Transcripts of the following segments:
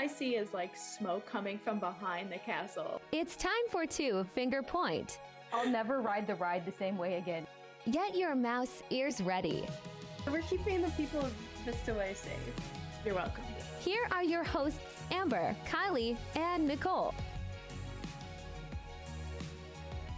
see is like smoke coming from behind the castle. It's time for 2 Finger Point. I'll never ride the ride the same way again. Get your mouse ears ready. We're keeping the people of Vista Way safe. You're welcome. Here are your hosts, Amber, Kylie, and Nicole.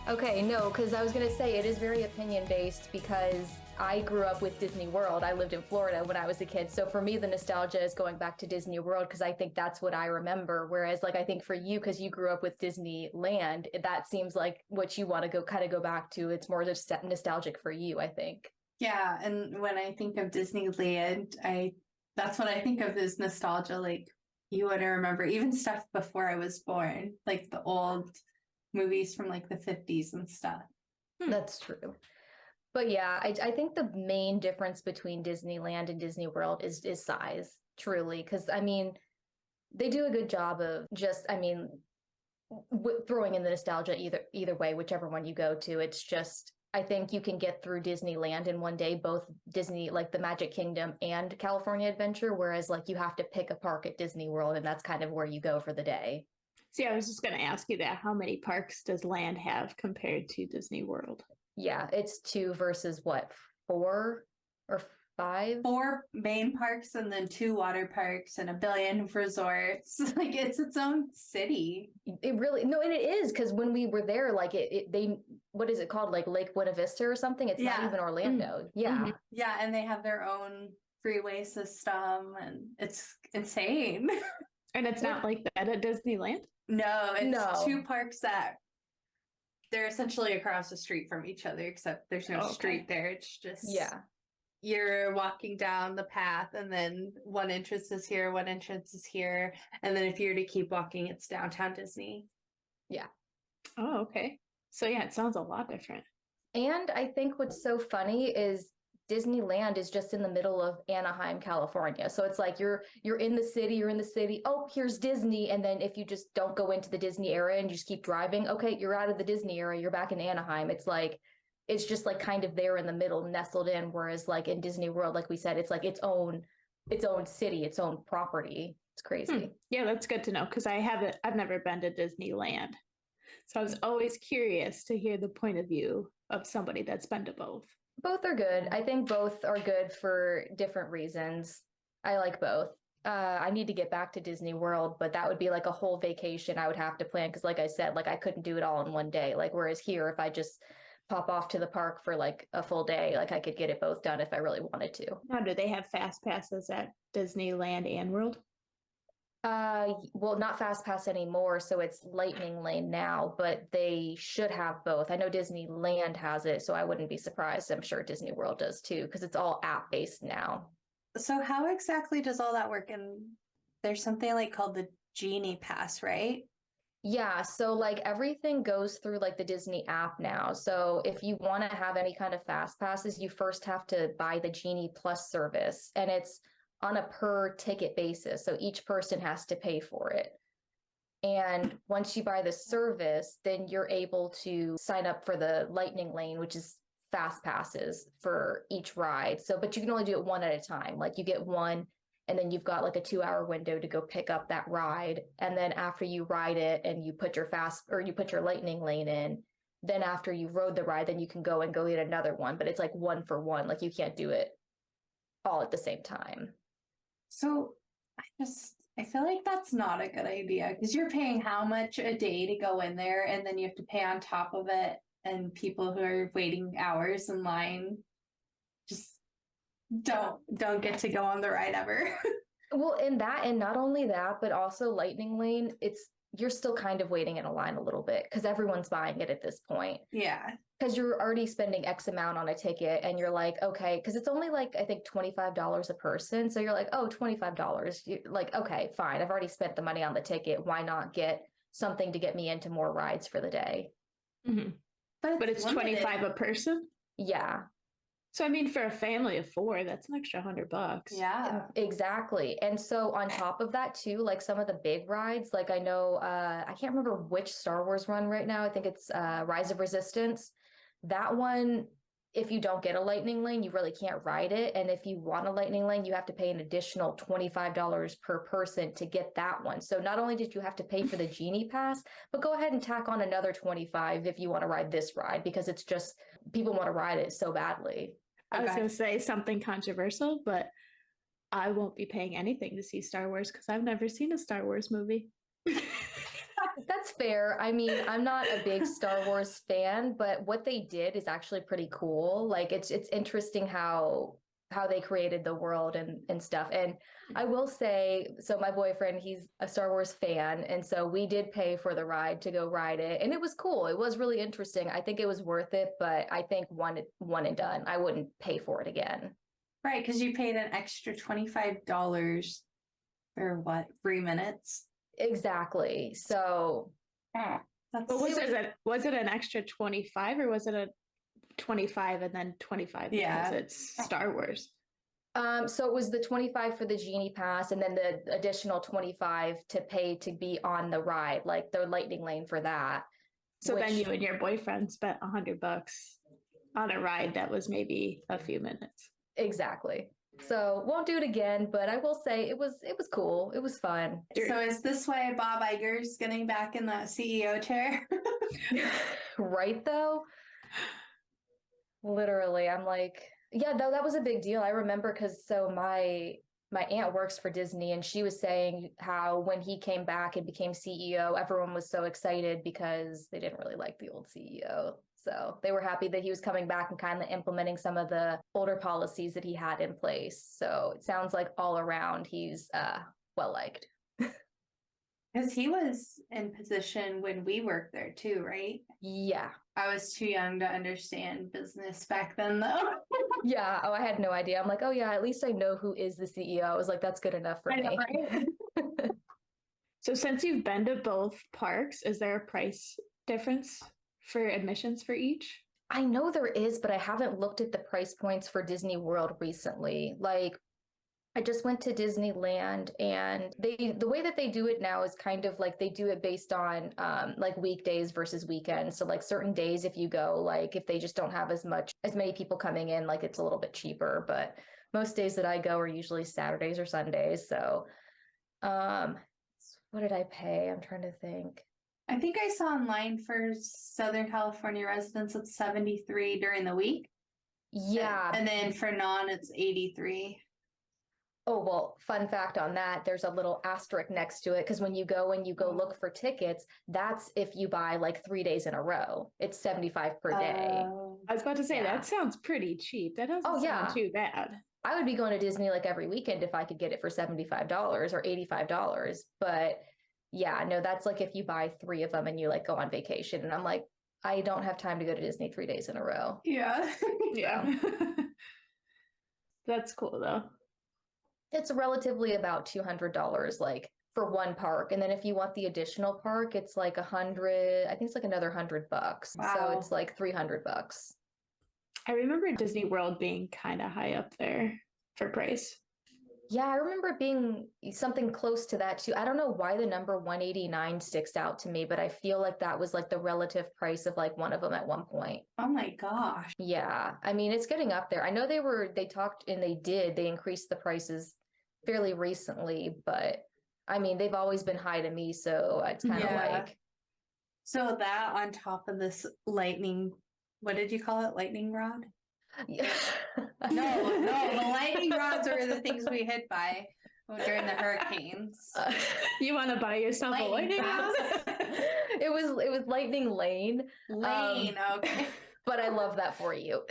Okay, no, because I was going to say it is very opinion-based because I grew up with Disney World. I lived in Florida when I was a kid. So for me, the nostalgia is going back to Disney World because I think that's what I remember. Whereas like I think for you, because you grew up with Disneyland, that seems like what you want to go back to. It's more just nostalgic for you, I think. Yeah, and when I think of Disneyland, that's what I think of is nostalgia. Like you want to remember even stuff before I was born, like the old movies from like the 50s and stuff. That's true. But yeah, I think the main difference between Disneyland and Disney World is size, truly. Because, I mean, they do a good job of just, I mean, throwing in the nostalgia either way, whichever one you go to. It's just, I think you can get through Disneyland in one day, both Disney, like the Magic Kingdom and California Adventure, whereas like you have to pick a park at Disney World, and that's kind of where you go for the day. See, I was just going to ask you that. How many parks does Land have compared to Disney World? Yeah, it's 2 versus what, 4 or 5? 4 main parks and then 2 water parks and a billion resorts. Like it's its own city. It really, no, and it is because when we were there, like they, what is it called? Like Lake Buena Vista or something? It's not even Orlando. Yeah. Mm-hmm. Yeah, and they have their own freeway system and it's insane. And it's not like that at Disneyland? No, it's 2 parks that they're essentially across the street from each other, except there's no street there. It's just, you're walking down the path and then one entrance is here, one entrance is here. And then if you're to keep walking, it's downtown Disney. Yeah. Oh, okay. So yeah, it sounds a lot different. And I think what's so funny is Disneyland is just in the middle of Anaheim, California. So it's like you're in the city. Oh, here's Disney. And then if you just don't go into the Disney area and you just keep driving, okay, you're out of the Disney area. You're back in Anaheim. It's like, it's just like kind of there in the middle, nestled in. Whereas like in Disney World, like we said, it's like its own city, its own property. It's crazy. Yeah, that's good to know because I've never been to Disneyland. So I was always curious to hear the point of view of somebody that's been to both. Both are good. I think both are good for different reasons. I like both. I need to get back to Disney World, but that would be like a whole vacation I would have to plan because like I said, like I couldn't do it all in one day. Like whereas here, if I just pop off to the park for like a full day, like I could get it both done if I really wanted to. Now, do they have fast passes at Disneyland and World? Well, not Fast Pass anymore, so it's Lightning Lane now, but they should have both. I know Disneyland has it, so I wouldn't be surprised. I'm sure Disney World does too, because it's all app-based now. So how exactly does all that work? And there's something like called the Genie Pass, right? Yeah, so like everything goes through like the Disney app now. So if you want to have any kind of fast passes, you first have to buy the Genie Plus service, and it's on a per ticket basis. So each person has to pay for it. And once you buy the service, then you're able to sign up for the Lightning Lane, which is fast passes for each ride. So, but you can only do it one at a time. Like you get one, and then you've got like a 2-hour window to go pick up that ride. And then after you ride it and you put your Lightning Lane in, then after you rode the ride, then you can go get another one. But it's like 1 for 1. Like you can't do it all at the same time. So I feel like that's not a good idea because you're paying how much a day to go in there and then you have to pay on top of it, and people who are waiting hours in line just don't get to go on the ride ever. Well, and not only that, but also Lightning Lane, you're still kind of waiting in a line a little bit because everyone's buying it at this point. Yeah. Because you're already spending X amount on a ticket and you're like, okay, because it's only like, I think $25 a person. So you're like, oh, $25. You're like, okay, fine. I've already spent the money on the ticket. Why not get something to get me into more rides for the day? Mm-hmm. But it's limited. $25 a person? Yeah. So, I mean, for a family of 4, that's an extra $100. Yeah, exactly. And so on top of that too, like some of the big rides, like I know, I can't remember which Star Wars run right now. I think it's Rise of Resistance. That one, if you don't get a lightning lane, you really can't ride it. And if you want a lightning lane, you have to pay an additional $25 per person to get that one. So not only did you have to pay for the Genie pass, but go ahead and tack on another 25 if you want to ride this ride, because it's just people want to ride it so badly. I was going to say something controversial, but I won't be paying anything to see Star Wars because I've never seen a Star Wars movie. That's fair. I mean, I'm not a big Star Wars fan, but what they did is actually pretty cool. Like it's interesting how they created the world and stuff. And I will say, so my boyfriend, he's a Star Wars fan, and so we did pay for the ride to go ride it, and it was cool. It was really interesting. I think it was worth it, but I think one and done. I wouldn't pay for it again. Right, because you paid an extra $25 for what, 3 minutes? Exactly. So but was it an extra 25 or was it a 25 and then 25 because it's Star Wars? So it was the 25 for the Genie pass and then the additional 25 to pay to be on the ride, like the lightning lane for that. So then you and your boyfriend spent $100 on a ride that was maybe a few minutes. Exactly. So won't do it again, but I will say it was cool. It was fun. So is this why Bob Iger's getting back in the CEO chair? Right though? Literally, I'm like, yeah, no, that was a big deal. I remember because so my aunt works for Disney, and she was saying how when he came back and became CEO, everyone was so excited because they didn't really like the old CEO. So they were happy that he was coming back and kind of implementing some of the older policies that he had in place. So it sounds like all around he's well liked. Because he was in position when we worked there too, right? Yeah. I was too young to understand business back then, though. Yeah. Oh, I had no idea. I'm like, oh yeah, at least I know who is the CEO. I was like, that's good enough for me. Know, right? So since you've been to both parks, is there a price difference for admissions for each? I know there is, but I haven't looked at the price points for Disney World recently. Like, I just went to Disneyland, and the way that they do it now is kind of like they do it based on like weekdays versus weekends. So like certain days, if you go, like if they just don't have as many people coming in, like it's a little bit cheaper. But most days that I go are usually Saturdays or Sundays. So what did I pay? I'm trying to think. I think I saw online for Southern California residents it's $73 during the week. Yeah. And then for non, it's $83. Oh, well, fun fact on that, there's a little asterisk next to it because when you go look for tickets, that's if you buy like 3 days in a row. It's $75 per day. I was about to say, that sounds pretty cheap. That doesn't sound too bad. I would be going to Disney like every weekend if I could get it for $75 or $85. But yeah, no, that's like if you buy 3 of them and you like go on vacation. And I'm like, I don't have time to go to Disney 3 days in a row. Yeah. Yeah. That's cool though. It's relatively about $200 like for one park. And then if you want the additional park, it's like I think it's like another $100. Wow. So it's like $300. I remember Disney World being kind of high up there for price. Yeah, I remember it being something close to that too. I don't know why the number 189 sticks out to me, but I feel like that was like the relative price of like one of them at one point. Oh my gosh. Yeah. I mean, it's getting up there. I know they increased the prices fairly recently, but I mean, they've always been high to me. So it's kind of like. So that on top of this lightning, what did you call it? Lightning rod? Yeah. No, the lightning rods are the things we hit by during the hurricanes. You want to buy yourself a lightning rod? It was lightning lane. Okay. But I love that for you.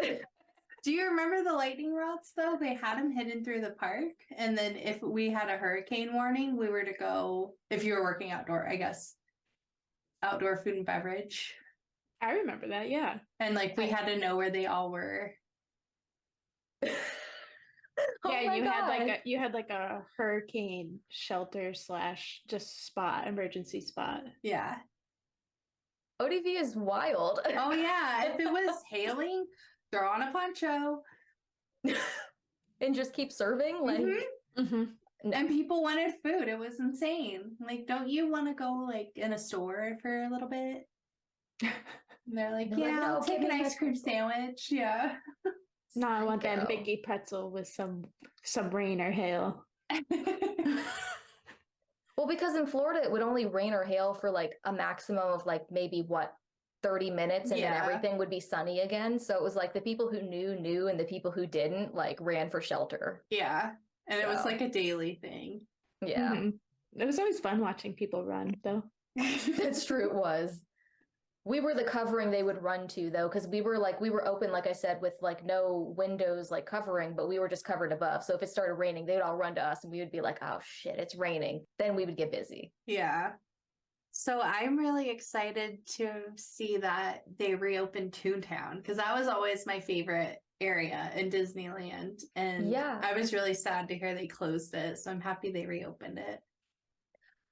Do you remember the lightning rods though? They had them hidden through the park. And then if we had a hurricane warning, we were to go, if you were working outdoor, I guess, outdoor food and beverage. I remember that, yeah. And like we had to know where they all were. Yeah, you had like a hurricane shelter / just spot, emergency spot. Yeah. ODV is wild. Oh yeah. If it was hailing, throw on a poncho. And just keep serving? Like Mm-hmm. No. And people wanted food. It was insane. Like, don't you want to go like in a store for a little bit? And they're like, They're like, yeah, "No, I'll take give an me my ice cream pretzel." sandwich. Yeah. No, I want that Psycho. Mickey pretzel with some rain or hail. Well, because in Florida it would only rain or hail for like a maximum of like maybe what 30 minutes and then Yeah. everything would be sunny again. So it was like the people who knew and the people who didn't like ran for shelter. Yeah. And it was So. like a daily thing. Yeah. Mhm. It was always fun watching people run, though. That's true, it was. We were the covering they would run to though, because we were open, like I said, with like no windows like covering, but we were just covered above. So if it started raining, they'd all run to us and we would be like, oh shit, it's raining. Then we would get busy. Yeah. So I'm really excited to see that they reopened ToonTown because that was always my favorite area in Disneyland. And Yeah. I was really sad to hear they closed it. So I'm happy they reopened it.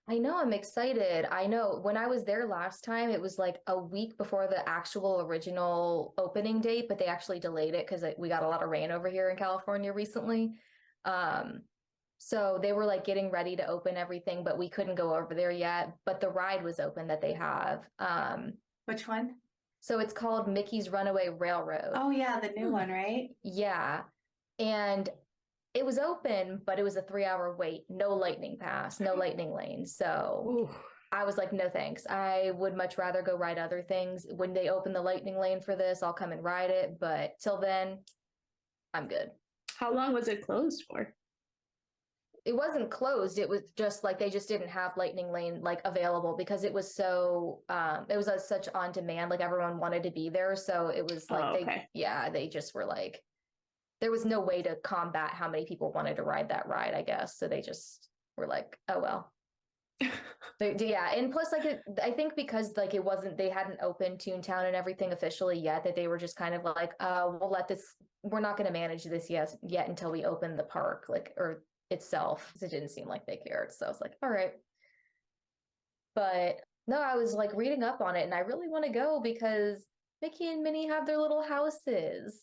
I know, I'm excited. I know when I was there last time, it was like a week before the actual original opening date, but they actually delayed it because we got a lot of rain over here in California recently. So they were like getting ready to open everything, but we couldn't go over there yet. But the ride was open that they have. Which one? So it's called Mickey's Runaway Railroad. Oh, yeah, the new one, right? Yeah. And it was open, but it was a 3-hour wait, no lightning pass, no lightning lane. So Ooh. I was like, no thanks. I would much rather go ride other things. When they open the lightning lane for this, I'll come and ride it. But till then, I'm good. How long was it closed for? It wasn't closed. It was just like they just didn't have lightning lane like available because it was so it was such on demand. Like everyone wanted to be there. So it was like they just were like, there was no way to combat how many people wanted to ride that ride, I guess. So they just were like, oh, well. Yeah. And plus, like, I think because like they hadn't opened ToonTown and everything officially yet, that they were just kind of like, we're not going to manage this yet until we open the park, like, or itself. It didn't seem like they cared. So I was like, all right. But no, I was like reading up on it and I really want to go because Mickey and Minnie have their little houses.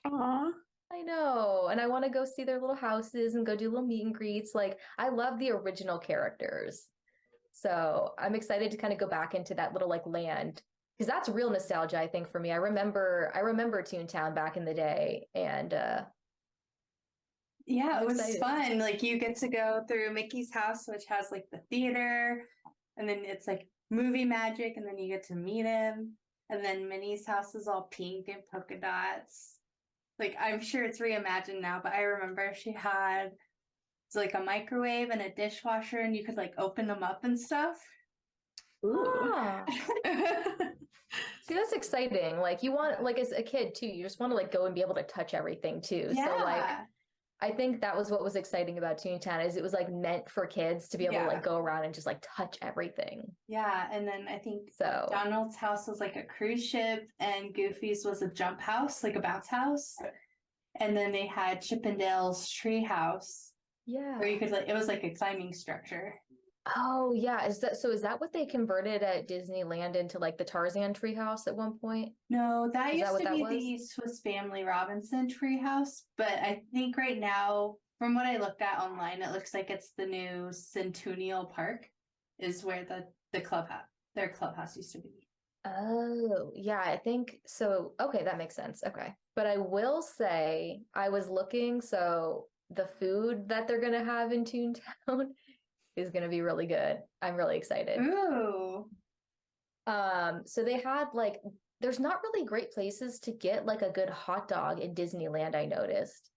Aw. I know. And I want to go see their little houses and go do little meet and greets. Like, I love the original characters. So I'm excited to kind of go back into that little like land because that's real nostalgia, I think, for me. I remember ToonTown back in the day. And yeah, it was fun. Like you get to go through Mickey's house, which has like the theater, and then it's like movie magic, and then you get to meet him. And then Minnie's house is all pink and polka dots. Like, I'm sure it's reimagined now, but I remember she had like a microwave and a dishwasher, and you could like open them up and stuff. Ooh. Ah. See, that's exciting. Like, you want, like, as a kid too, you just want to like go and be able to touch everything too. Yeah. So, like, I think that was what was exciting about ToonTown is it was like meant for kids to be able to like go around and just like touch everything. Yeah, and then I think Donald's house was like a cruise ship and Goofy's was a jump house, like a bounce house. And then they had Chip and Dale's tree house. Yeah. Where you could like it was like a climbing structure. Oh yeah. Is that what they converted at Disneyland into like the Tarzan treehouse at one point? No, that used to be the Swiss Family Robinson treehouse. But I think right now, from what I looked at online, it looks like it's the new Centennial Park is where their clubhouse used to be. Oh, yeah, I think so. Okay, that makes sense. Okay. But I will say I was looking, so the food that they're gonna have in ToonTown is going to be really good. I'm really excited. Ooh. So they had like, there's not really great places to get like a good hot dog in Disneyland, I noticed.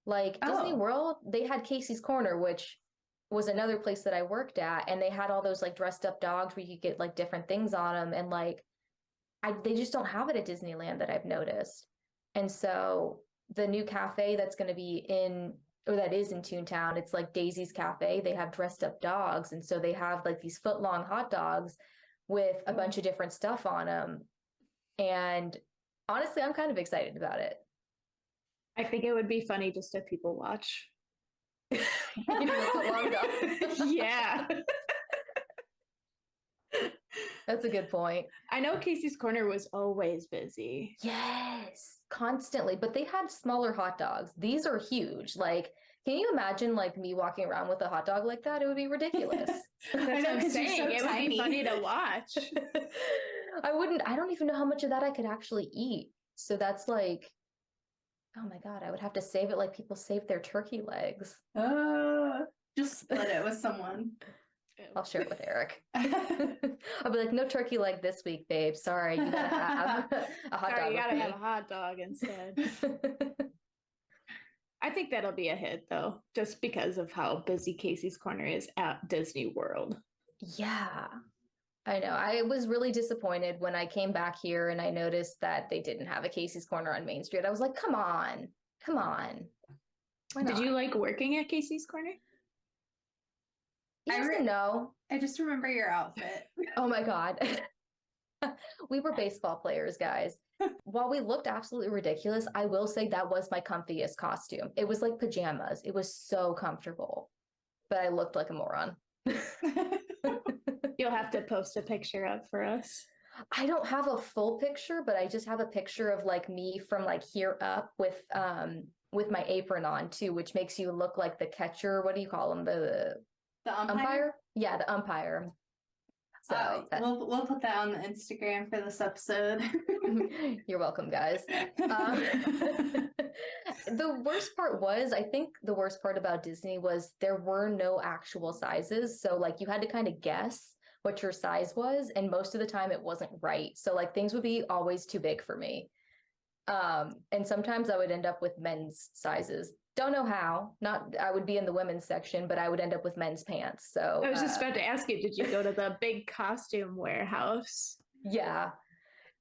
Like Disney World, they had Casey's Corner, which was another place that I worked at, and they had all those like dressed up dogs where you could get like different things on them, and like they just don't have it at Disneyland that I've noticed. And so the new cafe that's going to be that is in ToonTown, it's like Daisy's Cafe. They have dressed up dogs. And so they have like these foot-long hot dogs with a bunch of different stuff on them. And honestly, I'm kind of excited about it. I think it would be funny just if people watch. Yeah. That's a good point. I know Casey's Corner was always busy. Yes, constantly. But they had smaller hot dogs. These are huge. Like, can you imagine like me walking around with a hot dog like that? It would be ridiculous. That's what I'm saying. It would be funny to watch. I don't even know how much of that I could actually eat. So that's like, oh my God, I would have to save it like people save their turkey legs. Just split it with someone. I'll share it with Eric. I'll be like, no turkey leg this week, babe. Sorry, you gotta have a hot dog. You gotta have a hot dog instead. I think that'll be a hit though, just because of how busy Casey's Corner is at Disney World. Yeah, I know. I was really disappointed when I came back here and I noticed that they didn't have a Casey's Corner on Main Street. I was like, come on. Did you like working at Casey's Corner? Yes and no. I just remember your outfit. Oh my God. We were baseball players, guys. While we looked absolutely ridiculous, I will say that was my comfiest costume. It was like pajamas. It was so comfortable, but I looked like a moron. You'll have to post a picture up for us. I don't have a full picture, but I just have a picture of like me from like here up with my apron on too, which makes you look like the catcher. What do you call them? The umpire? Yeah, the umpire. So we'll put that on the Instagram for this episode. You're welcome, guys. The worst part was, I think the worst part about Disney was there were no actual sizes. So like you had to kind of guess what your size was. And most of the time it wasn't right. So like things would be always too big for me. And sometimes I would end up with men's sizes. Don't know how. I would be in the women's section, but I would end up with men's pants. So I was just about to ask you, did you go to the big costume warehouse? Yeah.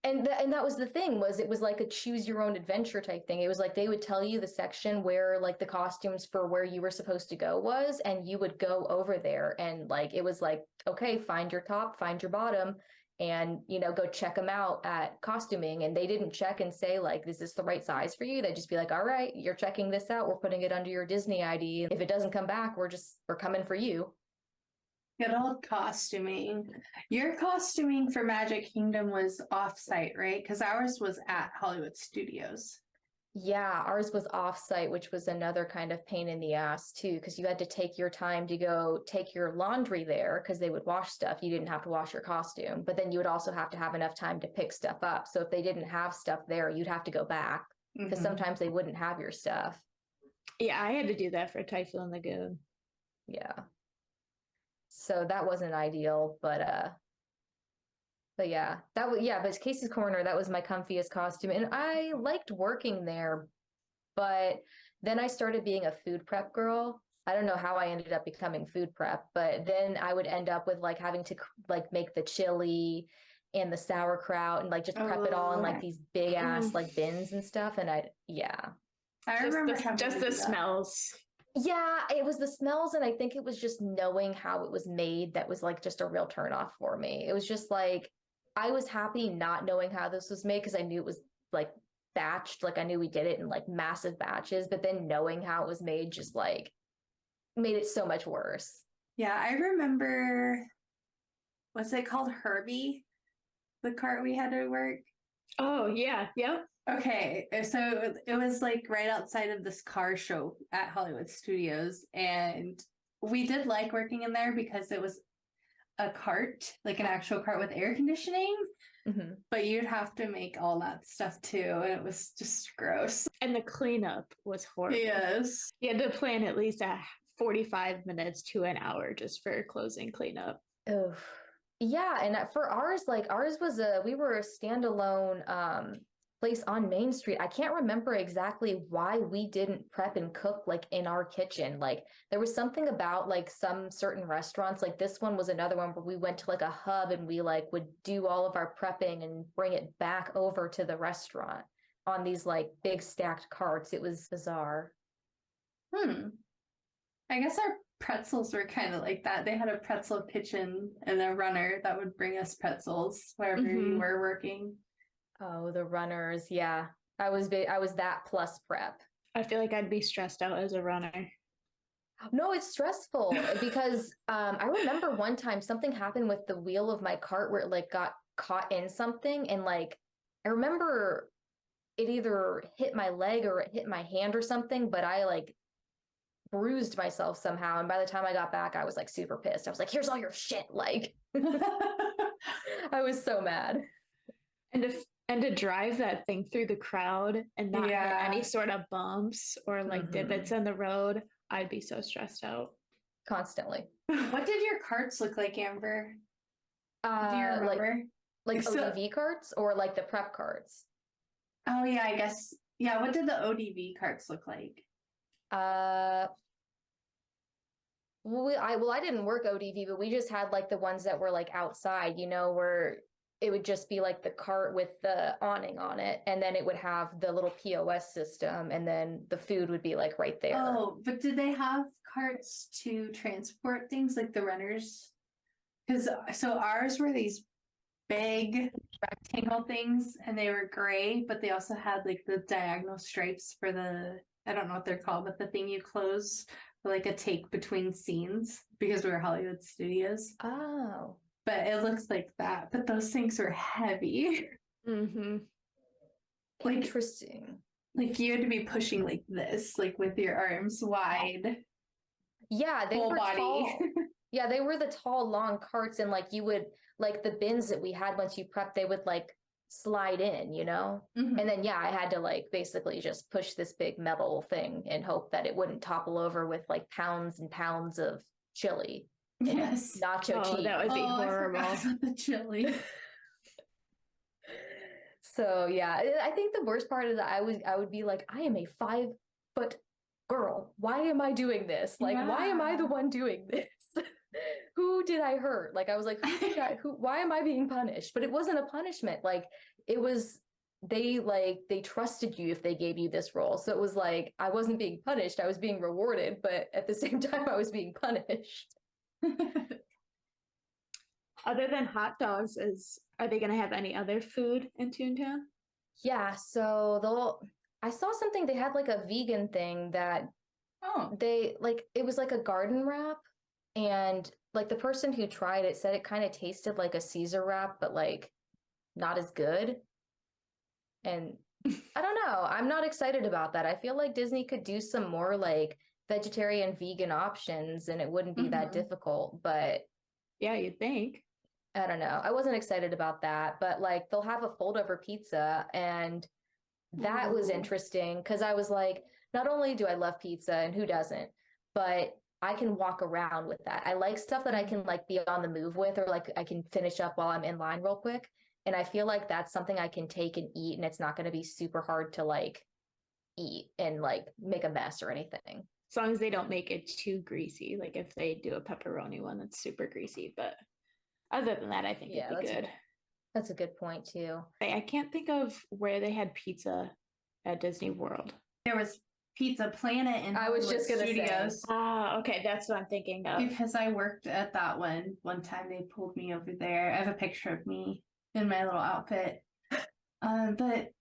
And that was the thing, was it was like a choose your own adventure type thing. It was like they would tell you the section where like the costumes for where you were supposed to go was, and you would go over there and like it was like, okay, find your top, find your bottom, and go check them out at costuming. And they didn't check and say like, is this the right size for you? They'd just be like, all right, you're checking this out, we're putting it under your Disney ID. If it doesn't come back, we're coming for you. Good old costuming. Your costuming for Magic Kingdom was off-site, right? Because ours was at Hollywood Studios. Yeah, ours was off-site, which was another kind of pain in the ass too, because you had to take your time to go take your laundry there because they would wash stuff. You didn't have to wash your costume, but then you would also have to have enough time to pick stuff up. So if they didn't have stuff there, you'd have to go back because sometimes they wouldn't have your stuff. Yeah, I had to do that for Typhoon Lagoon. Yeah. So that wasn't ideal, but yeah, but Casey's Corner, that was my comfiest costume. And I liked working there, but then I started being a food prep girl. I don't know how I ended up becoming food prep, but then I would end up with like having to like make the chili and the sauerkraut and like just prep it all in like these big ass like bins and stuff. And I remember just the smells. Yeah, it was the smells, and I think it was just knowing how it was made that was like just a real turnoff for me. It was just like I was happy not knowing how this was made because I knew it was like batched, like I knew we did it in like massive batches, but then knowing how it was made just like made it so much worse. Yeah, I remember, what's it called? Herbie, the cart we had to work. Oh, yeah, yep. Okay, so it was like right outside of this car show at Hollywood Studios, and we did like working in there because it was a cart, like an actual cart with air conditioning, but you'd have to make all that stuff too, and it was just gross. And the cleanup was horrible. Yes. You had to plan at least 45 minutes to an hour just for closing cleanup. Oh, yeah, and for ours, like ours was we were a standalone place on Main Street. I can't remember exactly why we didn't prep and cook like in our kitchen. Like there was something about like some certain restaurants, like this one was another one where we went to like a hub and we like would do all of our prepping and bring it back over to the restaurant on these like big stacked carts. It was bizarre. I guess our pretzels were kind of like that. They had a pretzel kitchen and a runner that would bring us pretzels wherever you were working. Oh, the runners. Yeah. I was that plus prep. I feel like I'd be stressed out as a runner. No, it's stressful because I remember one time something happened with the wheel of my cart where it like got caught in something. And like, I remember it either hit my leg or it hit my hand or something, but I like bruised myself somehow. And by the time I got back, I was like super pissed. I was like, here's all your shit. Like, I was so mad. And to drive that thing through the crowd and not hit any sort of bumps or like divots in the road, I'd be so stressed out. Constantly. What did your carts look like, Amber? Do you remember? Like ODV carts or like the prep carts? Oh yeah, I guess. Yeah, what did the ODV carts look like? I didn't work ODV, but we just had like the ones that were like outside, where it would just be like the cart with the awning on it, and then it would have the little POS system, and then the food would be like right there. Oh, but did they have carts to transport things like the runners? Because so ours were these big rectangle things, and they were gray, but they also had like the diagonal stripes for the, I don't know what they're called, but the thing you close for like a take between scenes, because we were Hollywood Studios. Oh. But it looks like that. But those things were heavy. Mm-hmm. Like, interesting. Like you had to be pushing like this, like with your arms wide. Yeah, they were body. Tall. Yeah, they were the tall, long carts, and like you would, like the bins that we had once you prep, they would like slide in, Mm-hmm. And then I had to like basically just push this big metal thing and hope that it wouldn't topple over with like pounds and pounds of chili. Yes. Nacho cheese. That would be horrible. I forgot about the chili. So yeah, I think the worst part is that I would be like, I am a 5-foot girl. Why am I doing this? Like, why am I the one doing this? Who did I hurt? Like, I was like, why am I being punished? But it wasn't a punishment. Like, it was, they trusted you if they gave you this role. So it was like, I wasn't being punished. I was being rewarded, but at the same time, I was being punished. Other than hot dogs, are they going to have any other food in Toontown? Yeah, so I saw something, they had like a vegan thing that they like, it was like a garden wrap, and like the person who tried it said it kind of tasted like a Caesar wrap, but like not as good. And I don't know, I'm not excited about that. I feel like Disney could do some more like vegetarian vegan options and it wouldn't be that difficult, but yeah, you'd think. I don't know. I wasn't excited about that, but like they'll have a fold over pizza, and that was interesting because I was like, not only do I love pizza and who doesn't, but I can walk around with that. I like stuff that I can like be on the move with, or like I can finish up while I'm in line real quick. And I feel like that's something I can take and eat, and it's not going to be super hard to like eat and like make a mess or anything. As long as they don't make it too greasy. Like if they do a pepperoni one that's super greasy, but other than that, I think it'd be good. That's a good point too. I can't think of where they had pizza at Disney World. There was Pizza Planet in Hollywood Studios. Ah, okay, that's what I'm thinking of. Because I worked at that one time, they pulled me over there. I have a picture of me in my little outfit. But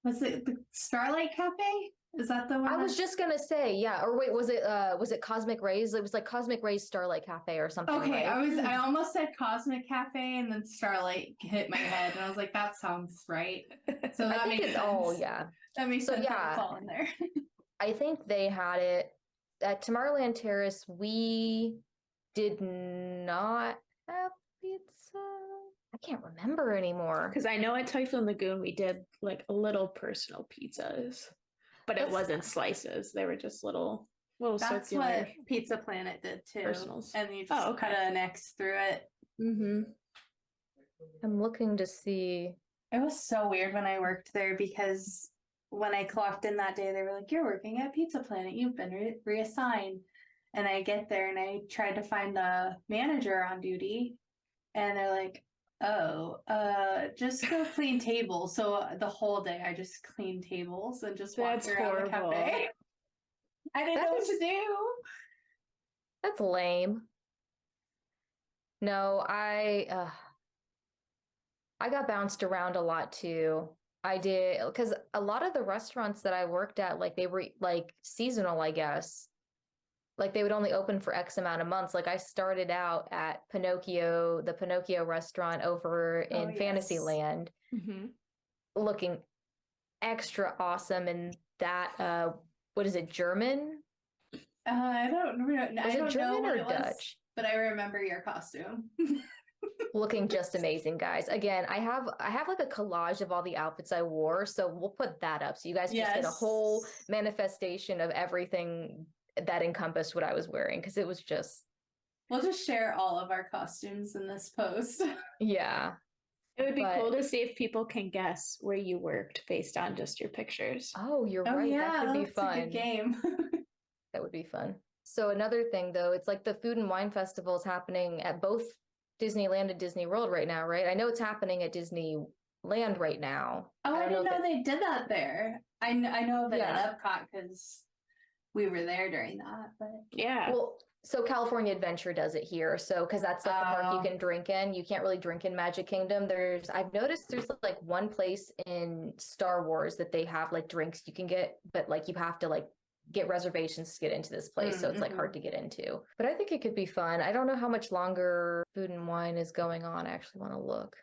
was it the Starlight Cafe? Is that the one? I was just gonna say, yeah. Or wait, was it Cosmic Rays? It was like Cosmic Rays Starlight Cafe or something. Okay, right? I almost said Cosmic Cafe, and then Starlight hit my head, and I was like, that sounds right. So that makes sense. Oh yeah, that makes sense. Yeah, it's all in there. I think they had it at Tomorrowland Terrace. We did not have pizza. I can't remember anymore. Because I know at Typhoon Lagoon we did like little personal pizzas. But it wasn't slices. They were just little That's circular. what Pizza Planet did too. Personals. And you just cut an X through it. Mm-hmm. I'm looking to see. It was so weird when I worked there because when I clocked in that day, they were like, "You're working at Pizza Planet. You've been reassigned." And I get there and I tried to find the manager on duty, and they're like, "Oh, just go clean tables." So the whole day I just cleaned tables and just walked around the cafe. I didn't know what to do. That's lame. No, I got bounced around a lot too. I did, because a lot of the restaurants that I worked at, like they were like seasonal, I guess. Like they would only open for X amount of months. Like I started out at the Pinocchio restaurant over in Fantasyland, looking extra awesome. And that, what is it, German? I don't know. Was it German or Dutch? Was, but I remember your costume. Looking just amazing, guys. Again, I have like a collage of all the outfits I wore, so we'll put that up so you guys can just get a whole manifestation of everything that encompassed what I was wearing, because it was just. We'll just share all of our costumes in this post. Yeah. It would be cool to see if people can guess where you worked based on just your pictures. Oh, you're right. Yeah, that could be fun. A good game. That would be fun. So another thing though, it's like the Food and Wine Festival is happening at both Disneyland and Disney World right now, right? I know it's happening at Disneyland right now. Oh, I didn't know they did that there. I know of it at Epcot because we were there during that. But yeah. Well, so California Adventure does it here. So because that's like the park you can drink in. You can't really drink in Magic Kingdom. I've noticed there's like one place in Star Wars that they have like drinks you can get, but like you have to like get reservations to get into this place, so it's like hard to get into. But I think it could be fun. I don't know how much longer Food and Wine is going on. I actually want to look.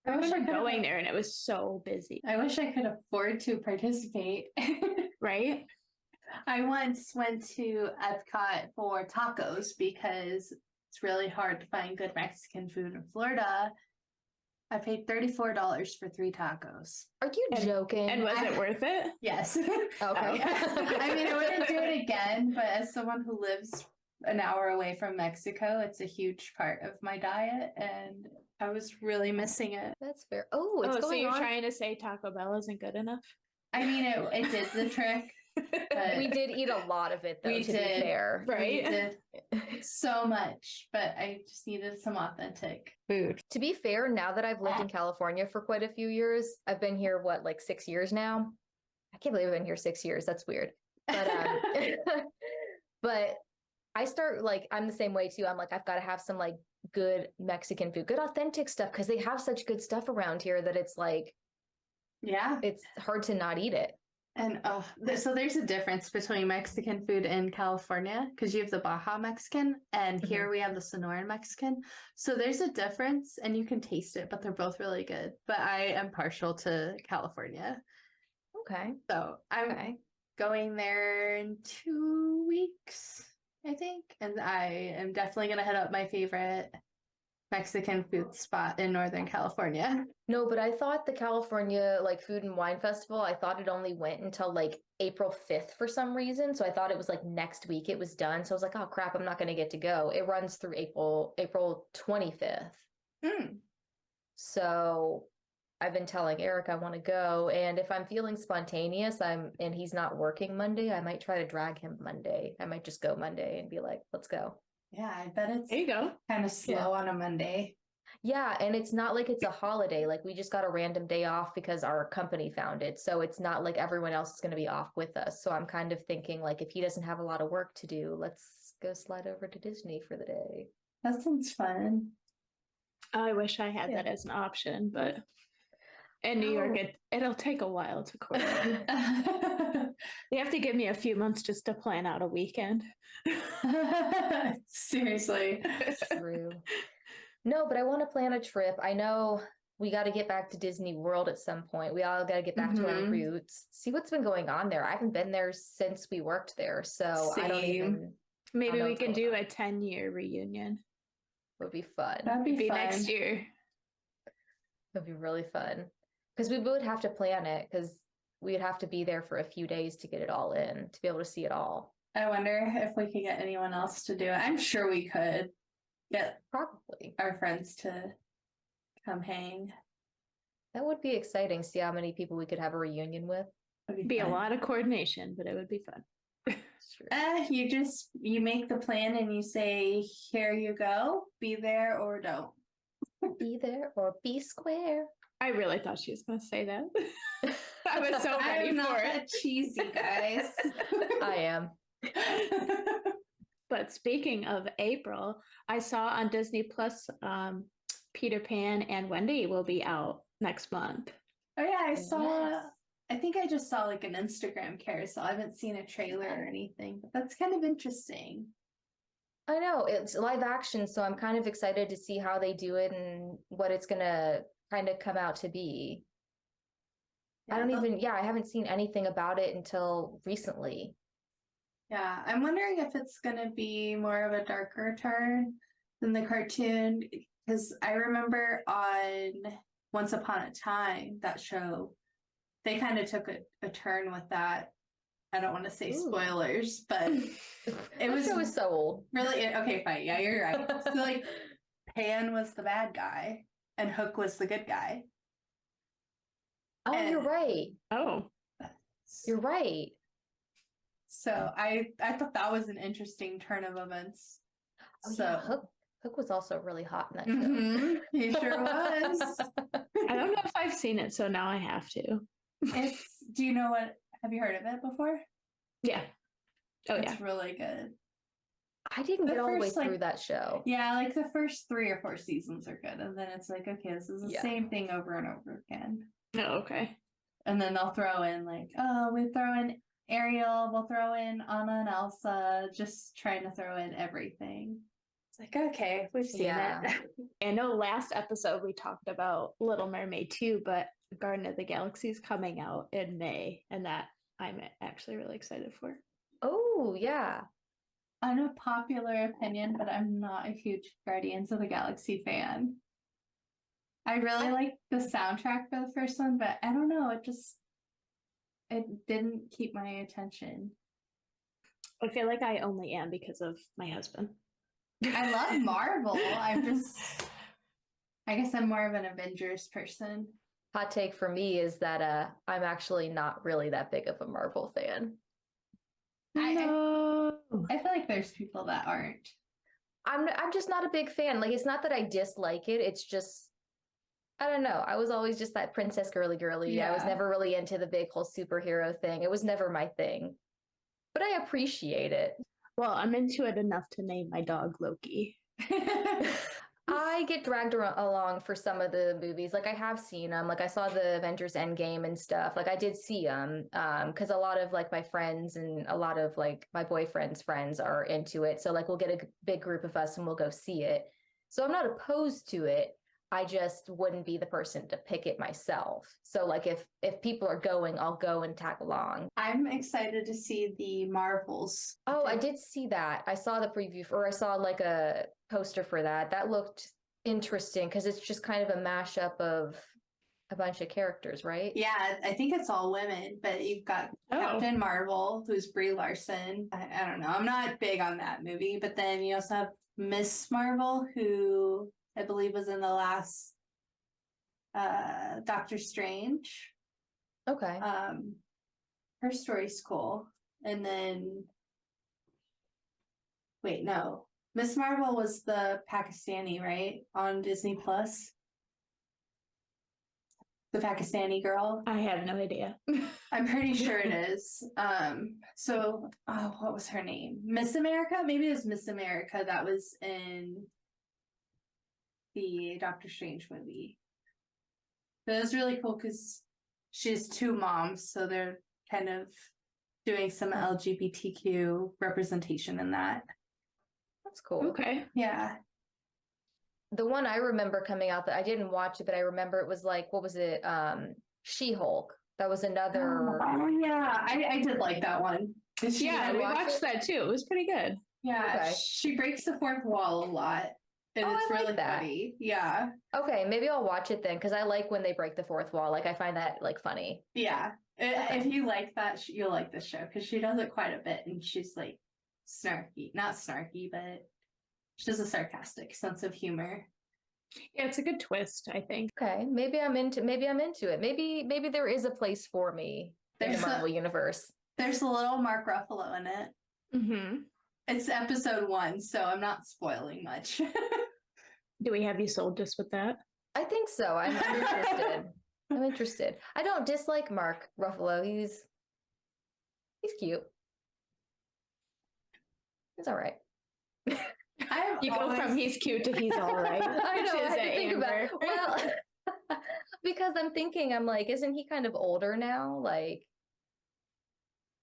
I remember going there and it was so busy. I wish I could afford to participate. Right? I once went to Epcot for tacos because it's really hard to find good Mexican food in Florida. I paid $34 for 3 tacos. Are you joking? And was it worth it? Yes. Okay. I mean, I wouldn't do it again, but as someone who lives an hour away from Mexico, it's a huge part of my diet, and I was really missing it. That's fair. Oh, it's going so you're on. trying to say Taco Bell isn't good enough? I mean, it did the trick. We did eat a lot of it, though, to be fair. Right? We did so much, but I just needed some authentic food. To be fair, now that I've lived in California for quite a few years, I've been here, like 6 years now? I can't believe I've been here 6 years. That's weird. But, but I start, like, I'm the same way, too. I'm like, I've got to have some, like, good Mexican food, good authentic stuff, because they have such good stuff around here that it's, like, it's hard to not eat it. And so there's a difference between Mexican food in California, because you have the Baja Mexican and here we have the Sonoran Mexican. So there's a difference and you can taste it, but they're both really good. But I am partial to California. Okay. So I'm going there in 2 weeks, I think. And I am definitely going to hit up my favorite Mexican food spot in Northern California. No, but I thought the California like Food and Wine Festival, I thought it only went until like April 5th for some reason. So I thought it was like next week it was done. So I was like, oh crap, I'm not going to get to go. It runs through April 25th. So I've been telling Eric I want to go. And if I'm feeling spontaneous, and he's not working Monday, I might try to drag him Monday. I might just go Monday and be like, let's go. Yeah, I bet it's there you go. Kind of slow on a Monday. Yeah, and it's not like it's a holiday. Like we just got a random day off because our company found it. So it's not like everyone else is going to be off with us. So I'm kind of thinking like if he doesn't have a lot of work to do, let's go slide over to Disney for the day. That sounds fun. I wish I had that as an option, but in New York, it'll take a while to coordinate. They have to give me a few months just to plan out a weekend. Seriously. True. No, but I want to plan a trip. I know we got to get back to Disney World at some point. We all got to get back to our roots. See what's been going on there. I haven't been there since we worked there. So I don't even. Maybe we can do a 10-year reunion. Would be fun. That'd be fun. Next year. It'd be really fun. Because we would have to plan it because we'd have to be there for a few days to get it all in, to be able to see it all. I wonder if we could get anyone else to do it. I'm sure we could get probably our friends to come hang. That would be exciting. See how many people we could have a reunion with. It'd be a lot of coordination, but it would be fun. You make the plan and you say, here you go, be there or don't. Be there or be square. I really thought she was going to say that. I was so ready I'm for not it. that cheesy, guys. I am. But speaking of April, I saw on Disney Plus, Peter Pan and Wendy will be out next month. Oh yeah, I saw. Yes. I think I just saw like an Instagram carousel. I haven't seen a trailer or anything, but that's kind of interesting. I know it's live action, so I'm kind of excited to see how they do it and what it's gonna kind of come out to be. Yeah, I haven't seen anything about it until recently. Yeah, I'm wondering if it's gonna be more of a darker turn than the cartoon. Because I remember on Once Upon a Time, that show, they kind of took a turn with that. I don't want to say spoilers, but it was so old. Really? Okay, fine. Yeah, you're right. So like Pan was the bad guy and Hook was the good guy. Oh, and you're right. Oh. You're right. So I thought that was an interesting turn of events. Oh, so yeah, Hook was also really hot in that show. He sure was. I don't know if I've seen it, so now I have to. Do you know what? Have you heard of it before? Yeah. Oh, it's really good. I didn't get all the way through that show. Yeah, like the first 3 or 4 seasons are good. And then it's like, okay, this is the same thing over and over again. Oh, okay. And then they'll throw in like, oh, we throw in Ariel, we'll throw in Anna and Elsa, just trying to throw in everything. It's like, okay, we've seen it. I know last episode we talked about Little Mermaid 2, but Garden of the Galaxy is coming out in May, and that I'm actually really excited for. Oh, yeah. Unpopular opinion, but I'm not a huge Guardians of the Galaxy fan. I really like the soundtrack for the first one, but I don't know, it didn't keep my attention. I feel like I only am because of my husband. I love Marvel. I guess I'm more of an Avengers person. Hot take for me is that I'm actually not really that big of a Marvel fan. I feel like there's people that aren't. I'm just not a big fan. Like, it's not that I dislike it. It's just, I don't know. I was always just that princess girly. Yeah. I was never really into the big whole superhero thing. It was never my thing. But I appreciate it. Well, I'm into it enough to name my dog Loki. I get dragged along for some of the movies. Like, I have seen them. Like, I saw the Avengers Endgame and stuff. Like, I did see them because a lot of like my friends and a lot of like my boyfriend's friends are into it. So like, we'll get a big group of us and we'll go see it. So I'm not opposed to it. I just wouldn't be the person to pick it myself. So like, if people are going, I'll go and tag along. I'm excited to see the Marvels. Oh, I did see that. I saw the preview I saw like a poster for that. That looked interesting because it's just kind of a mashup of a bunch of characters, right? Yeah, I think it's all women, but you've got Captain Marvel, who's Brie Larson. I don't know. I'm not big on that movie, but then you also have Miss Marvel, who I believe was in the last Doctor Strange. Okay. Her story's cool. And then wait, no. Miss Marvel was the Pakistani, right? On Disney Plus. The Pakistani girl. I have no idea. I'm pretty sure it is. So what was her name? Miss America? Maybe it was Miss America that was in the Doctor Strange movie. But it was really cool because she has 2 moms, so they're kind of doing some LGBTQ representation in that. That's cool. Okay. Yeah. The one I remember coming out that I didn't watch it, but I remember it was like, what was it? She-Hulk. That was another. Oh yeah, I did like that one. Yeah, we watched that too. It was pretty good. Yeah, okay. She breaks the fourth wall a lot. And it's really funny. Yeah. Okay, maybe I'll watch it then because I like when they break the fourth wall. Like, I find that like funny. Yeah. Okay. If you like that, you'll like this show because she does it quite a bit and she's like snarky. Not snarky, but she has a sarcastic sense of humor. Yeah, it's a good twist, I think. Okay, maybe I'm into it. Maybe there is a place for me in the Marvel universe. There's a little Mark Ruffalo in it. Mm-hmm. It's episode 1, so I'm not spoiling much. Do we have you sold just with that? I think so. I'm interested. I'm interested. I don't dislike Mark Ruffalo. He's cute. He's all right. You go from he's cute to he's all right. I know. I had to think about it. Well, because I'm like, isn't he kind of older now? Like,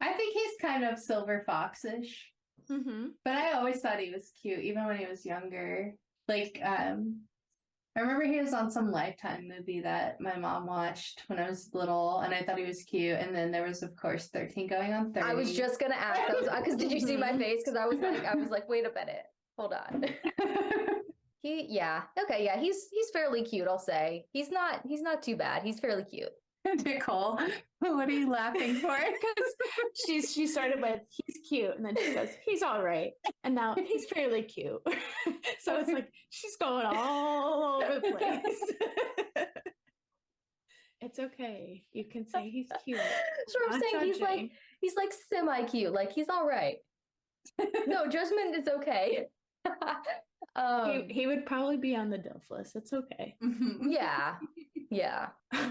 I think he's kind of Silver Fox-ish. Mm-hmm. But I always thought he was cute, even when he was younger. Like, I remember he was on some Lifetime movie that my mom watched when I was little, and I thought he was cute. And then there was, of course, 13 going on 30. I was just gonna ask, because did you see my face? Because I was like, wait a minute, hold on. He's fairly cute, I'll say. He's not too bad. He's fairly cute. Nicole, what are you laughing for? Because she started with he's cute, and then she goes he's all right, and now he's fairly cute. So it's like she's going all over the place. It's okay. You can say he's cute. That's what I'm saying. He's like semi cute. Like he's all right. No, judgment is okay. He would probably be on the DILF list. It's okay. Yeah.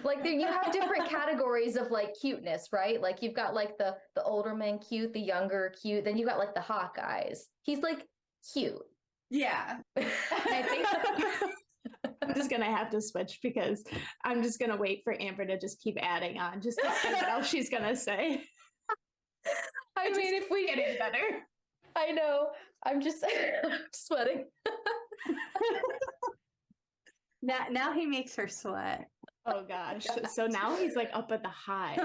Like you have different categories of like cuteness, right? Like you've got like the older men cute, the younger cute, then you got like the hot guys. He's like cute. Yeah. I think I'm just gonna have to switch because I'm just gonna wait for Amber to just keep adding on just to see what else she's gonna say. I mean, if we get it better. I know. I'm just sweating. Now he makes her sweat. Oh gosh. So now he's like up at the high.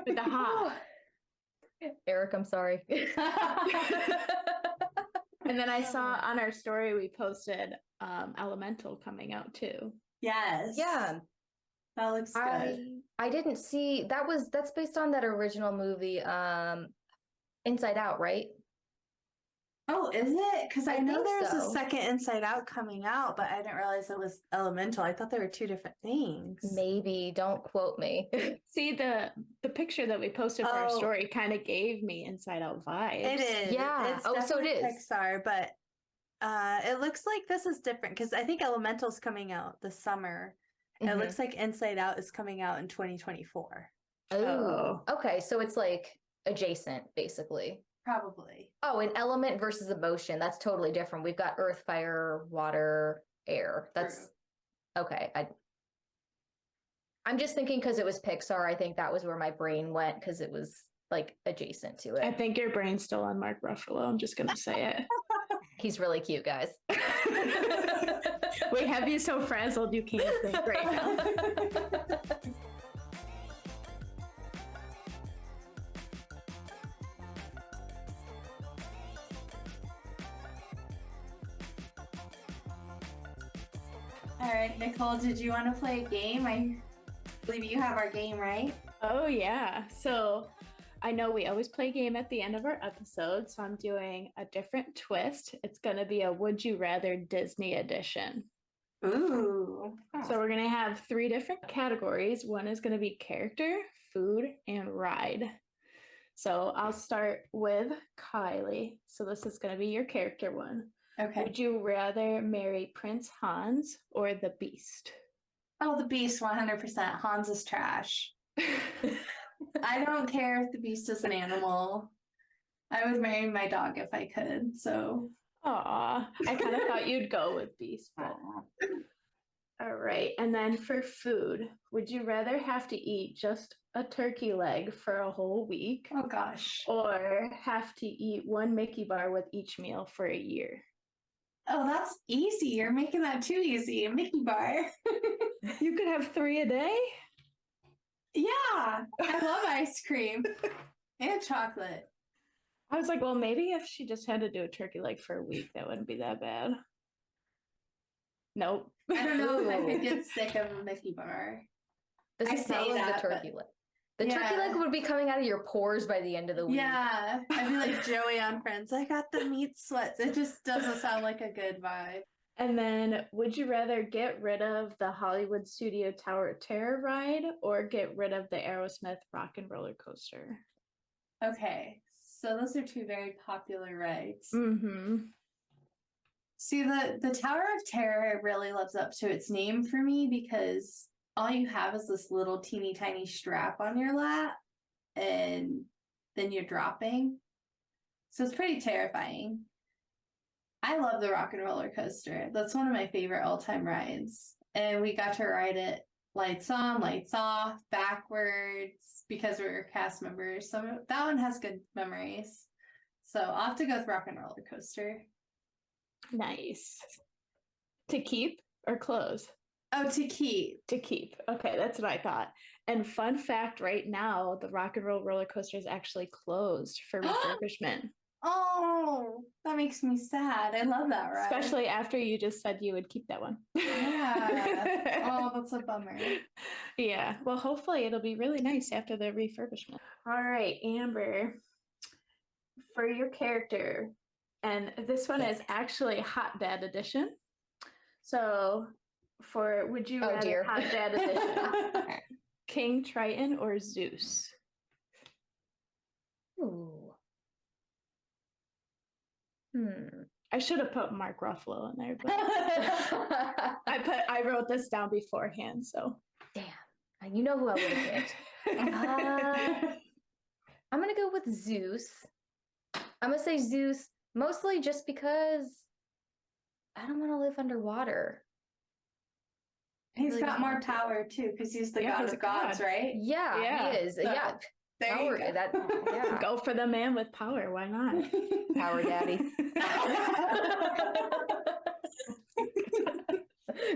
With the hot. Eric, I'm sorry. And then I saw on our story we posted Elemental coming out too. Yes. Yeah. That looks good. I didn't see that's based on that original movie, Inside Out, right? Oh, is it? Because I know there's so. a second Inside Out coming out, but I didn't realize it was Elemental. I thought they were two different things. Maybe. Don't quote me. See, the picture that we posted for our story kind of gave me Inside Out vibes. It is. Yeah. It's so it is. Pixar, but it looks like this is different because I think Elemental's coming out this summer. Mm-hmm. It looks like Inside Out is coming out in 2024. Oh. Okay. So it's like adjacent, basically. Probably. Oh, an element versus emotion. That's totally different. We've got earth, fire, water, air. That's true. Okay. I'm just thinking because it was Pixar, I think that was where my brain went because it was like adjacent to it. I think your brain's still on Mark Ruffalo. I'm just gonna say it. He's really cute, guys. We have you so frazzled you can't think right now. All right, Nicole, did you want to play a game? I believe you have our game, right? Oh, yeah. So I know we always play a game at the end of our episode, so I'm doing a different twist. It's going to be a Would You Rather Disney edition. Ooh. So we're going to have 3 different categories. One is going to be character, food, and ride. So I'll start with Kylie. So this is going to be your character one. Okay. Would you rather marry Prince Hans or the Beast? Oh, the Beast, 100%. Hans is trash. I don't care if the Beast is an animal. I would marry my dog if I could, so. Aw, I kind of thought you'd go with Beast. But... All right, and then for food, would you rather have to eat just a turkey leg for a whole week? Oh, gosh. Or have to eat 1 Mickey bar with each meal for a year? Oh, that's easy. You're making that too easy. A Mickey bar. You could have 3 a day? Yeah. I love ice cream and chocolate. I was like, well, maybe if she just had to do a turkey leg for a week, that wouldn't be that bad. Nope. I don't know if I could get sick of a Mickey bar. I say that, the turkey leg. The turkey leg would be coming out of your pores by the end of the week. Yeah. I'd be like Joey on Friends. I got the meat sweats. It just doesn't sound like a good vibe. And then would you rather get rid of the Hollywood Studio Tower of Terror ride or get rid of the Aerosmith Rock and Roller Coaster? Okay. So those are 2 very popular rides. Mm-hmm. See, the Tower of Terror really lives up to its name for me because all you have is this little teeny tiny strap on your lap and then you're dropping. So it's pretty terrifying. I love the Rock and Roller Coaster. That's one of my favorite all-time rides. And we got to ride it lights on, lights off, backwards because we were cast members. So that one has good memories. So I'll have to go with Rock and Roller Coaster. Nice. To keep or close? Oh, to keep. To keep. Okay, that's what I thought. And fun fact, right now, the Rock and Roll roller coaster is actually closed for refurbishment. Oh, that makes me sad. I love that ride. Especially after you just said you would keep that one. Yeah. Oh, that's a bummer. Yeah. Well, hopefully it'll be really nice after the refurbishment. All right, Amber, for your character, and this one is actually Hot Dad Edition. So for would you rather Hot Dad Edition, King Triton or Zeus? Ooh. I should have put Mark Ruffalo in there, but I wrote this down beforehand, so damn. You know who I would have picked. I'm gonna go with Zeus. I'm gonna say Zeus mostly just because I don't want to live underwater. He's got more power too, because he's the god of gods, right? Yeah, he is. So, yeah. There power, you go. Go for the man with power. Why not? Power daddy.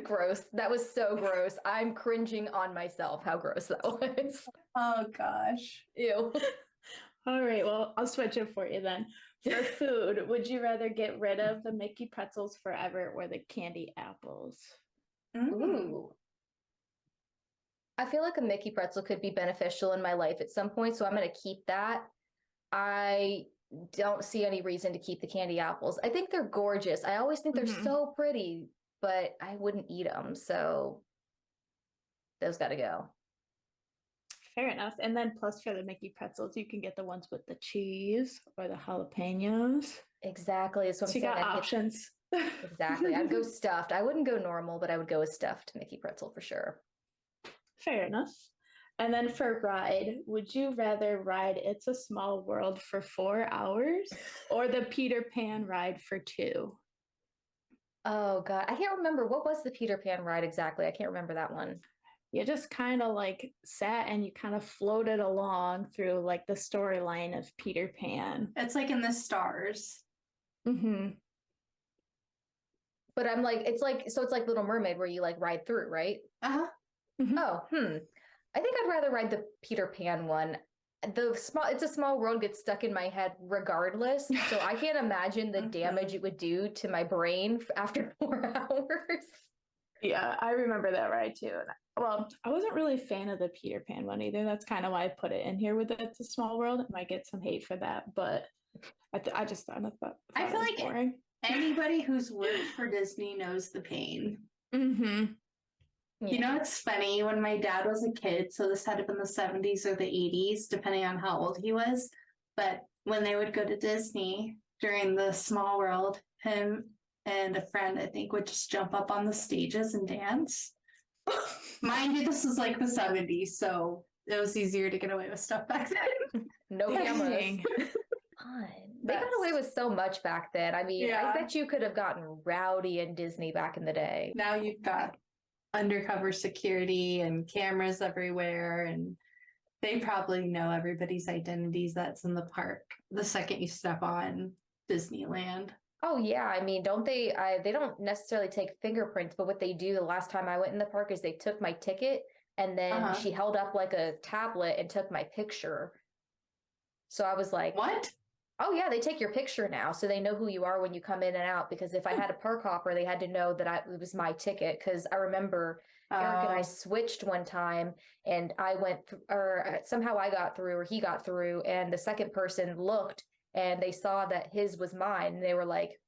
Gross. That was so gross. I'm cringing on myself how gross that was. Oh gosh. Ew. All right, well, I'll switch it for you then. For food, would you rather get rid of the Mickey pretzels forever or the candy apples? Ooh. I feel like a Mickey pretzel could be beneficial in my life at some point, so I'm going to keep that. I don't see any reason to keep the candy apples. I think they're gorgeous. I always think they're so pretty, but I wouldn't eat them, so those got to go. Fair enough. And then plus for the Mickey pretzels, you can get the ones with the cheese or the jalapenos. Exactly. That's what I'm saying. You got options. Exactly. I'd go stuffed. I wouldn't go normal, but I would go with stuffed Mickey pretzel for sure. Fair enough. And then for ride, would you rather ride It's a Small World for 4 hours or the Peter Pan ride for 2? Oh, God. I can't remember. What was the Peter Pan ride exactly? I can't remember that one. You just kind of like sat and you kind of floated along through like the storyline of Peter Pan. It's like in the stars. But I'm like, it's like Little Mermaid where you like ride through, right? Uh-huh. Oh, I think I'd rather ride the Peter Pan one. It's a Small World gets stuck in my head regardless, so I can't imagine the damage it would do to my brain after 4 hours. Yeah, I remember that ride too. Well, I wasn't really a fan of the Peter Pan one either. That's kind of why I put it in here with It's a Small World. I might get some hate for that, but I just thought I feel like boring. Anybody who's worked for Disney knows the pain. Yeah. You know, it's funny, when my dad was a kid, so this had to have been the 70s or the 80s, depending on how old he was. But when they would go to Disney during the Small World, him and a friend, I think, would just jump up on the stages and dance. Mind you, this was like the 70s, so it was easier to get away with stuff back then. No cameras. Fun. They got away with so much back then. I mean, I bet you could have gotten rowdy in Disney back in the day. Now you've got undercover security and cameras everywhere, and they probably know everybody's identities that's in the park the second you step on Disneyland. Oh yeah, I mean, don't they? They don't necessarily take fingerprints, but what they do the last time I went in the park is they took my ticket and then she held up like a tablet and took my picture. So I was like, what? Oh yeah, they take your picture now, so they know who you are when you come in and out. Because if I had a park hopper, they had to know that it was my ticket. Because I remember Eric and I switched one time, and I went, or somehow I got through, or he got through, and the second person looked, and they saw that his was mine, and they were like,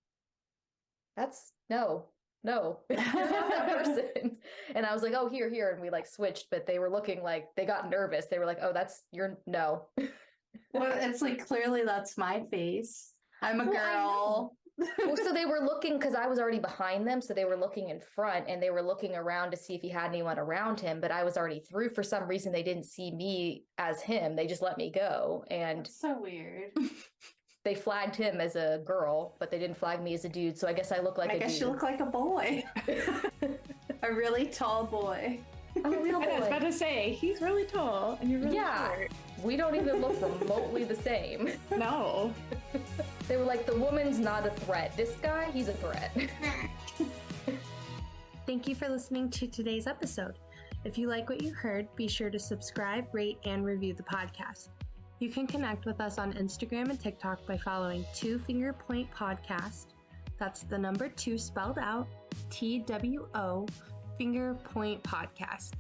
"That's no, you're not that person." And I was like, "Oh, here," and we like switched, but they were looking like they got nervous. They were like, "Oh, that's no." Well, it's like, clearly that's my face. I'm a girl. Well, so they were looking, because I was already behind them, so they were looking in front and they were looking around to see if he had anyone around him, but I was already through. For some reason, they didn't see me as him. They just let me go. And that's so weird. They flagged him as a girl, but they didn't flag me as a dude, so I guess I look like a dude. I guess you look like a boy. A really tall boy. I'm a real boy. I was about to say, he's really tall and you're really short. We don't even look remotely the same. No. They were like, the woman's not a threat. This guy, he's a threat. Thank you for listening to today's episode. If you like what you heard, be sure to subscribe, rate, and review the podcast. You can connect with us on Instagram and TikTok by following 2 Finger Point Podcast. That's the number 2 spelled out, TWO, Finger Point Podcast.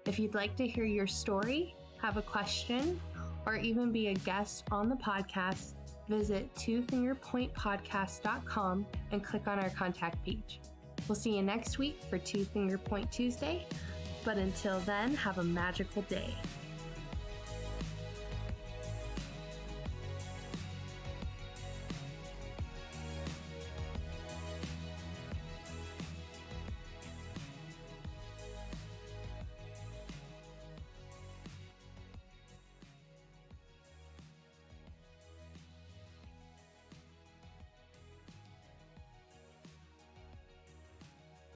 If you'd like to hear your story, have a question, or even be a guest on the podcast, visit twofingerpointpodcast.com and click on our contact page. We'll see you next week for 2 Finger Point Tuesday, but until then, have a magical day.